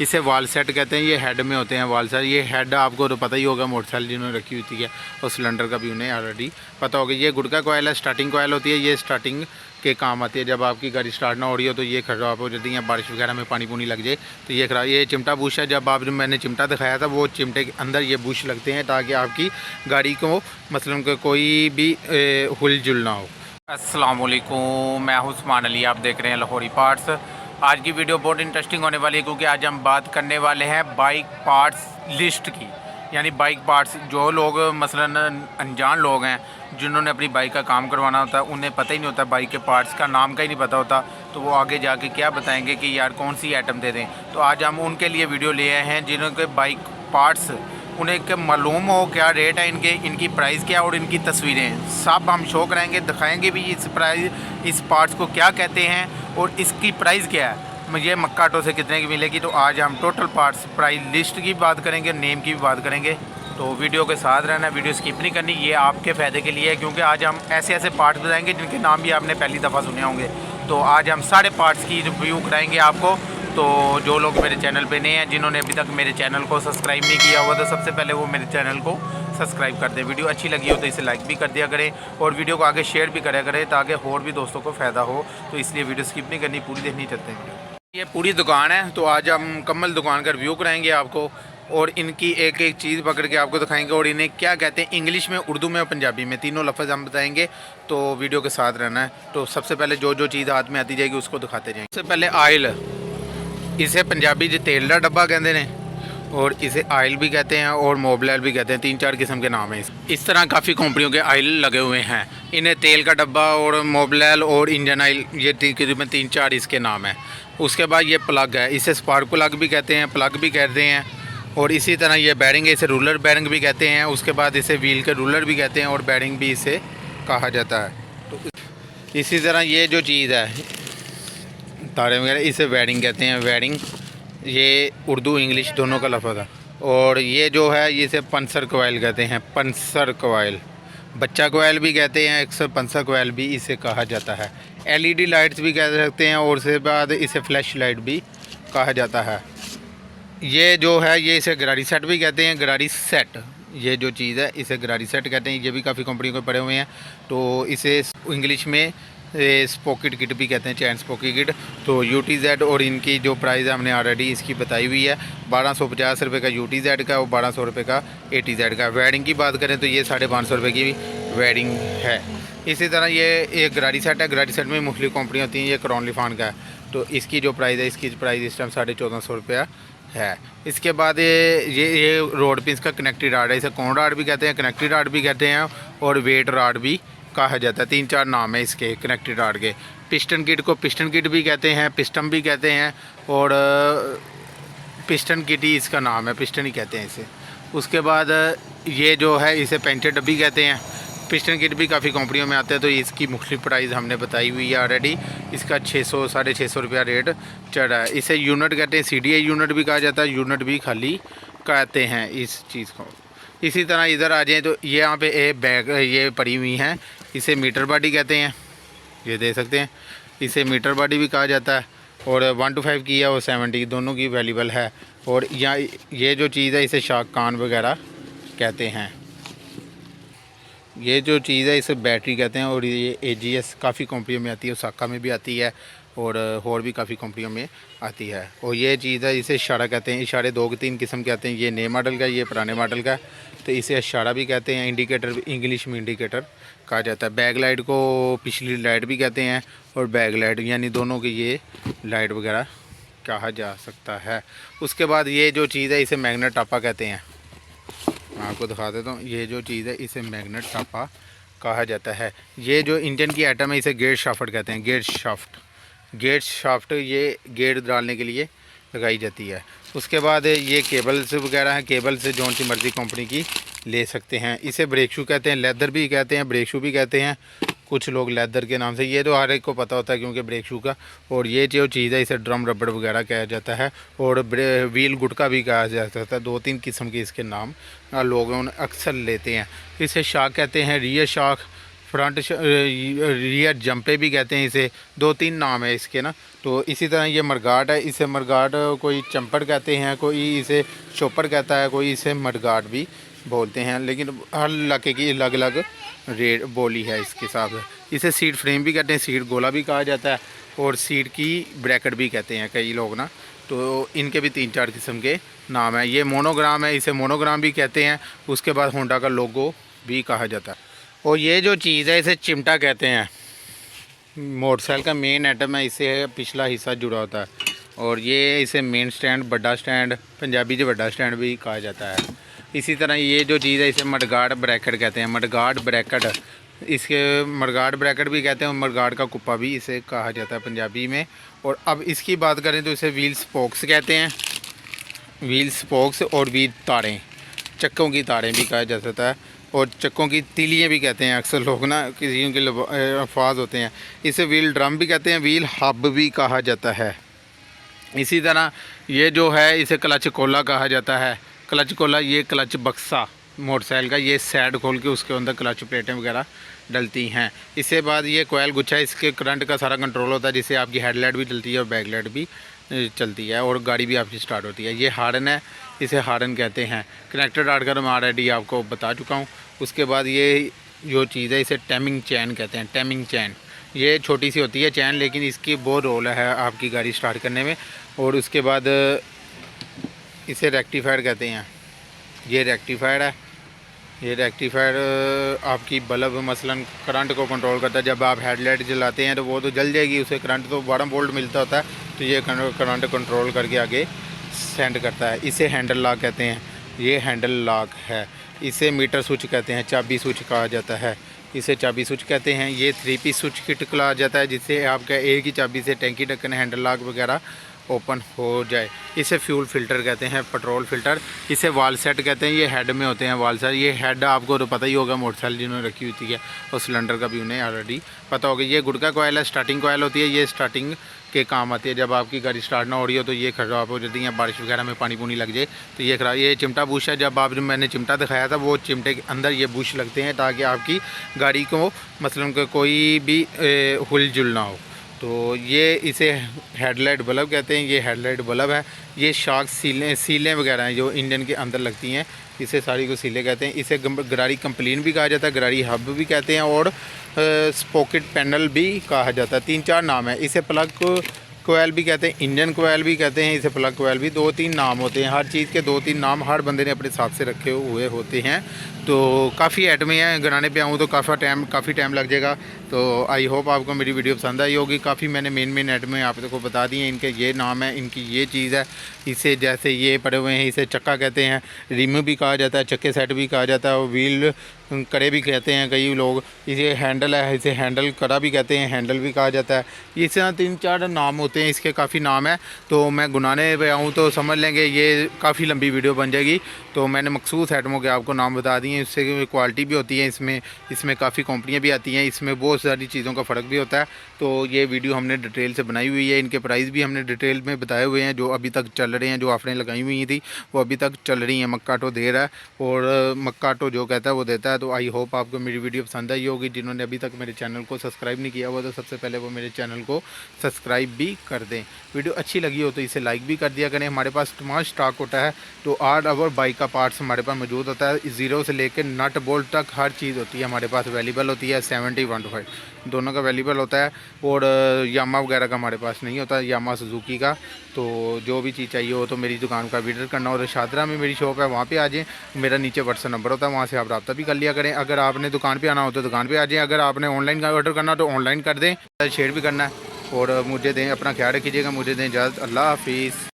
इसे वाल सेट कहते हैं। ये हेड में होते हैं वाल सेट। ये हेड आपको तो पता ही होगा, मोटरसाइकिल जिन्होंने रखी होती है और सिलेंडर का भी उन्हें ऑलरेडी पता होगा। ये गुड़का कोयल है, स्टार्टिंग कोयल होती है। ये स्टार्टिंग के काम आती है। जब आपकी गाड़ी स्टार्ट ना हो रही हो तो ये ख़राब हो जाती है, बारिश वगैरह में पानी पूनी लग जाए तो ये ख़राब। ये चिमटा बुश है। जब मैंने चिमटा दिखाया था वो चिमटे के अंदर ये बुश लगते हैं ताकि आपकी गाड़ी को मसलन कोई भी हुल-जुल ना हो। अस्सलाम वालेकुम, मैं हूं उस्मान अली, आप देख रहे हैं लाहौरी पार्ट्स। आज की वीडियो बहुत इंटरेस्टिंग होने वाली है क्योंकि आज हम बात करने वाले हैं बाइक पार्ट्स लिस्ट की। यानी बाइक पार्ट्स जो लोग मसलन अनजान लोग हैं जिन्होंने अपनी बाइक का काम करवाना होता है, उन्हें पता ही नहीं होता, बाइक के पार्ट्स का नाम का ही नहीं पता होता, तो वो आगे जाके क्या बताएंगे कि यार कौन सी आइटम दे दें। तो आज हम उनके लिए वीडियो ले आए हैं जिनके बाइक पार्ट्स उन्हें मालूम हो क्या रेट है इनके, इनकी प्राइस क्या और इनकी तस्वीरें सब हम शो कराएंगे, दिखाएंगे भी इस पार्ट्स को क्या कहते हैं और इसकी प्राइस क्या है, मुझे मक्का ऑटो से कितने की मिलेगी। तो आज हम टोटल पार्ट्स प्राइस लिस्ट की बात करेंगे, नेम की भी बात करेंगे। तो वीडियो के साथ रहना, वीडियो स्किप नहीं करनी, ये आपके फ़ायदे के लिए है क्योंकि आज हम ऐसे ऐसे पार्ट्स बताएंगे जिनके नाम भी आपने पहली दफ़ा सुने होंगे। तो आज हम सारे पार्ट्स की रिव्यू कराएंगे आपको। तो जो लोग मेरे चैनल पे नए हैं, जिन्होंने अभी तक मेरे चैनल को सब्सक्राइब नहीं किया हुआ, तो सबसे पहले वो मेरे चैनल को सब्सक्राइब कर दें। वीडियो अच्छी लगी हो तो इसे लाइक भी कर दिया करें और वीडियो को आगे शेयर भी करा करें ताकि और भी दोस्तों को फ़ायदा हो। तो इसलिए वीडियो स्किप नहीं करनी, पूरी देखनी चलते हैं। ये पूरी दुकान है तो आज हम मुकम्मल दुकान का रिव्यू कराएंगे आपको और इनकी एक एक चीज़ पकड़ के आपको दिखाएंगे और इन्हें क्या कहते हैं इंग्लिश में, उर्दू में और पंजाबी में, तीनों लफ्ज़ हम बताएंगे। तो वीडियो के साथ रहना है। तो सबसे पहले जो जो चीज़ हाथ में आती जाएगी उसको दिखाते जाएंगे। सबसे पहले आयल, इसे पंजाबी च तेल का डब्बा कहते हैं और इसे आयल भी कहते हैं और मोबिल भी कहते हैं। 3-4 किस्म के नाम हैं। इस तरह काफ़ी कंपनियों के आयल लगे हुए हैं। इन्हें तेल का डब्बा और मोबिल और इंजन आयल, ये तकरीबन 3-4 इसके नाम हैं। उसके बाद ये प्लग है, इसे स्पार्क प्लग भी कहते हैं, प्लग भी कहते हैं। और इसी तरह ये बैरिंग है, इसे रूलर बैरिंग भी कहते हैं। उसके बाद इसे व्हील के रूलर भी कहते हैं और बैरिंग भी इसे कहा जाता है। तो इसी तरह ये जो चीज़ है तारे वगैरह, इसे वेडिंग कहते हैं। वेडिंग ये उर्दू इंग्लिश दोनों का लफ्ज़ है। और ये जो है इसे पंसर कोयल कहते हैं, पंसर कोयल, बच्चा कोयल भी कहते हैं, 150 कोयल भी इसे कहा जाता है। एलईडी लाइट्स भी कह सकते हैं और उसके बाद इसे फ्लैश लाइट भी कहा जाता है। ये जो है ये इसे गरारी सेट भी कहते हैं, गरारी सेट, ये जो चीज़ है इसे गरारी सेट कहते हैं। ये भी काफ़ी कंपनियों के पड़े हुए हैं। तो इसे इंग्लिश में स्पॉकेट किट भी कहते हैं, चैन स्पॉकेट किट। तो UTZ और इनकी जो प्राइस है हमने ऑलरेडी इसकी बताई हुई है। 1250 रुपये का UTZ का और 1200 रुपये का ATZ का। वेडिंग की बात करें तो ये 550 रुपये की वेडिंग है। इसी तरह ये एक गरारी सेट है। गरारी सेट में मुख्तलिफ कंपनियाँ होती हैं। ये क्रॉन लिफान का है। तो इसकी जो प्राइस है, इसकी प्राइस इस टाइम 1450 रुपया है। इसके बाद ये रोड पिंस का कनेक्टेड राड है। इसे कौन राड भी कहते हैं, कनेक्टेड राड भी कहते हैं और वेट राड भी कहा जाता है। 3-4 नाम है इसके कनेक्टेड राड के। पिस्टन किट को पिस्टन किट भी कहते हैं, पिस्टन भी कहते हैं और पिस्टन किट ही इसका नाम है, पिस्टन ही कहते हैं इसे। उसके बाद ये जो है इसे पेंचर डब्बी कहते हैं। पिस्टन किट भी काफ़ी कंपनियों में आते हैं। तो इसकी मुख्तलिफ प्राइस हमने बताई हुई है ऑलरेडी। इसका 600-650 रुपया रेट चढ़ रहा है। इसे यूनिट कहते हैं, CDI यूनिट भी कहा जाता है, यूनिट भी खाली कहते हैं इस चीज़ को। इसी तरह इधर आ जाएँ तो ये यहाँ पे एक बैग ये पड़ी हुई हैं, इसे मीटर बॉडी कहते हैं, ये दे सकते हैं। इसे मीटर बॉडी भी कहा जाता है और 1 to 5 की है और 70 दोनों की अवेलेबल है। और यहाँ ये जो चीज़ है इसे शाक कान वगैरह कहते हैं। ये जो चीज़ है इसे बैटरी कहते हैं और ये AGS काफ़ी कंपनियों में आती है, ओसाका में भी आती है और भी काफ़ी कंपनियों में आती है। और ये चीज़ है इसे इशारा कहते हैं। इशारे 2-3 किस्म के आते हैं, ये नए मॉडल का, ये पुराने मॉडल का। तो इसे इशारा भी कहते हैं। इंडिकेटर भी इंग्लिश में इंडिकेटर कहा जाता है। बैक लाइट को पिछली लाइट भी कहते हैं और बैक लाइट, यानी दोनों की ये लाइट वगैरह कहा जा सकता है। उसके बाद ये जो चीज़ है इसे मैग्नेट टापा कहते हैं। मैं आपको दिखा देता हूँ। ये जो चीज़ है इसे मैग्नेट टापा कहा जाता है। ये जो इंजन की आइटम है इसे गेट शाफ्ट कहते हैं, गेट शाफ्ट। गेट शाफ्ट ये गेट डालने के लिए लगाई जाती है। उसके बाद ये केबल्स वगैरह हैं, केबल से जो सी मर्ज़ी कंपनी की ले सकते हैं। इसे ब्रेक शू कहते हैं, लेदर भी कहते हैं, ब्रेक शू भी कहते हैं कुछ लोग लेदर के नाम से। ये तो हर एक को पता होता है क्योंकि ब्रेक शू का। और ये जो चीज़ है इसे ड्रम रबड़ वगैरह कहा जाता है और व्हील गुटका भी कहा जा सकता है। 2-3 किस्म के इसके नाम लोग अक्सर लेते हैं। इसे शाक कहते हैं, रियर शाक, फ्रंट रियर जंपे भी कहते हैं इसे, 2-3 नाम है इसके ना। तो इसी तरह ये मडगार्ड है, इसे मडगार्ड कोई चंपड़ कहते हैं, कोई इसे चोपड़ कहता है, कोई इसे मडगार्ड भी बोलते हैं, लेकिन हर इलाके की अलग अलग रेट बोली है इसके हिसाब से। इसे सीट फ्रेम भी कहते हैं, सीट गोला भी कहा जाता है, और सीट की ब्रैकेट भी कहते हैं कई लोग ना। तो इनके भी 3-4 किस्म के नाम है। ये मोनोग्राम है, इसे मोनोग्राम भी कहते हैं। उसके बाद होंडा का लोगो भी कहा जाता है। और ये जो चीज़ है इसे चिमटा कहते हैं। मोटरसाइकिल का मेन आइटम है, इसे पिछला हिस्सा जुड़ा होता है। और ये इसे मेन स्टैंड, बड़ा स्टैंड, पंजाबी से बड़ा स्टैंड भी कहा जाता है। इसी तरह ये जो चीज़ है इसे मडगार्ड ब्रैकेट कहते हैं। मडगार्ड ब्रैकेट, इसके मडगार्ड ब्रैकेट भी कहते हैं, और मडगार्ड का कुप्पा भी इसे कहा जाता है पंजाबी में। और अब इसकी बात करें तो इसे व्हील स्पोक्स कहते हैं। व्हील स्पोक्स और व्हील तारें, चक्कों की तारें भी कहा जा सकता है, और चक्कों की तीलियाँ भी कहते हैं अक्सर लोग ना, किसी के अल्फाज होते हैं। इसे व्हील ड्रम भी कहते हैं, व्हील हब भी कहा जाता है। इसी तरह ये जो है इसे क्लच कोला कहा जाता है। क्लच कोला, ये क्लच बक्सा मोटरसाइकिल का, ये साइड खोल के उसके अंदर क्लच प्लेटें वगैरह डलती हैं। इसके बाद ये कोयल गुच्छा, इसके करंट का सारा कंट्रोल होता है, जिससे आपकी हेडलाइट भी डलती है और बैकलाइट भी चलती है, और गाड़ी भी आपकी स्टार्ट होती है। ये हार्न है, इसे हार्न कहते हैं। कनेक्टर डालकर मैं ऑलरेडी आपको बता चुका हूँ। उसके बाद ये जो चीज़ है इसे टाइमिंग चैन कहते हैं। टाइमिंग चैन ये छोटी सी होती है चैन, लेकिन इसकी बहुत रोल है आपकी गाड़ी स्टार्ट करने में। और उसके बाद इसे रेक्टिफायर कहते हैं। ये रेक्टिफायर है। ये रेक्टिफायर आपकी बल्ब मसलन करंट को कंट्रोल करता है। जब आप हेडलाइट जलाते हैं तो वो तो जल जाएगी, उसे करंट तो 12 वोल्ट मिलता होता है, तो ये करंट कंट्रोल करके आगे सेंड करता है। इसे हैंडल लॉक कहते हैं। ये हैंडल लॉक है। इसे मीटर स्विच कहते हैं, चाबी स्विच कहा जाता है। इसे चाबी स्विच कहते हैं। ये 3 पीस स्विच किट कहा जाता है, जिससे आपका एक ही चाबी से टैंकी ढक्कन, हैंडल लॉक वगैरह ओपन हो जाए। इसे फ्यूल फ़िल्टर कहते हैं, पेट्रोल फ़िल्टर। इसे वाल सेट कहते हैं। ये हेड में होते हैं वाल सेट। ये हेड आपको तो पता ही होगा, मोटरसाइकिल जिन्होंने रखी होती है, और सिलेंडर का भी उन्हें ऑलरेडी पता होगा। ये गुड़का कोयल है, स्टार्टिंग कोयल होती है। ये स्टार्टिंग के काम आती है। जब आपकी गाड़ी स्टार्ट ना हो रही हो तो ये ख़राब हो जाती है, बारिश वगैरह में पानी पूनी लग जाए तो ये ख़राब। ये चिमटा बुश है। जब आप मैंने चिमटा दिखाया था, वो चिमटे के अंदर ये बुश लगते हैं, ताकि आपकी गाड़ी को मसलन कोई भी हुल-जुल ना हो। तो ये इसे हेडलाइट बल्ब कहते हैं। ये हेडलाइट बल्ब है। ये शार्क सीलें वगैरह हैं जो इंजन के अंदर लगती हैं, इसे सारी को सीलें कहते हैं। इसे गरारी कंप्लीन भी कहा जाता है, गरारी हब भी कहते हैं, और स्पॉकेट पैनल भी कहा जाता है। 3-4 नाम है। इसे प्लग कोयल भी कहते हैं, इंजन कोयल भी कहते हैं, इसे प्लग कोयल भी, 2-3 नाम होते हैं। हर चीज़ के 2-3 नाम हर बंदे ने अपने हिसाब से रखे हुए होते हैं। तो काफ़ी आइटमें हैं, गिनाने पे आऊँ तो काफ़ी टाइम लग जाएगा। तो आई होप आपको मेरी वीडियो पसंद आई होगी। काफ़ी मैंने मेन आइटमें आपको बता दी हैं। इनके ये नाम है, इनकी ये चीज़ है। इसे जैसे ये पड़े हुए हैं, इसे चक्का कहते हैं, रिम भी कहा जाता है, चक्के सेट भी कहा जाता है, और व्हील कड़े भी कहते हैं कई लोग। इसे हैंडल है, इसे हैंडल कड़ा भी कहते हैं, हैंडल भी कहा जाता है। इस तरह 3-4 नाम होते हैं, इसके काफ़ी नाम है। तो मैं गुनाने पे आऊँ तो समझ लेंगे ये काफ़ी लंबी वीडियो बन जाएगी। तो मैंने मखसूस आइटमों के आपको नाम बता दिए। इससे क्वालिटी भी होती है, इसमें काफ़ी कंपनियाँ भी आती हैं, इसमें बहुत सारी चीज़ों का फ़र्क भी होता है। तो ये वीडियो हमने डिटेल से बनाई हुई है। इनके प्राइस भी हमने डिटेल में बताए हुए हैं, जो अभी तक चल रहे हैं, जो ऑफरें लगाई हुई थी वो अभी तक चल रही हैं। मक्का टो दे रहा है, और मक्का टो जो कहता है वो देता है। तो आई होप आपको मेरी वीडियो पसंद आई होगी। जिन्होंने अभी तक मेरे चैनल को सब्सक्राइब नहीं किया हुआ तो सबसे पहले वो मेरे चैनल को सब्सक्राइब भी कर दें। वीडियो अच्छी लगी हो तो इसे लाइक भी कर दिया करें। हमारे पास तमाम स्टॉक होता है, तो 8 आवर बाइक का पार्ट्स हमारे पास मौजूद होता है। 0 से लेकर नट बोल्ट तक हर चीज़ होती है हमारे पास अवेलेबल होती है। 70-125 दोनों का अवेलेबल होता है। और यामा वगैरह का हमारे पास नहीं होता, यामा सुजुकी का। तो जो भी चीज़ चाहिए हो तो मेरी दुकान का विजिट करना, और शादरा में मेरी शॉप है, वहाँ पे आ जाएँ। मेरा नीचे व्हाट्सएप नंबर होता है, वहाँ से आप रब्ता भी कर लिया करें। अगर आपने दुकान पे आना हो तो दुकान पे आ जाएँ। अगर आपने ऑनलाइन का ऑर्डर करना हो तो ऑनलाइन कर दें, शेयर भी करना है। और मुझे दें, अपना ख्याल रखिएगा। मुझे दें इजाज़त। अल्लाह हाफिज़।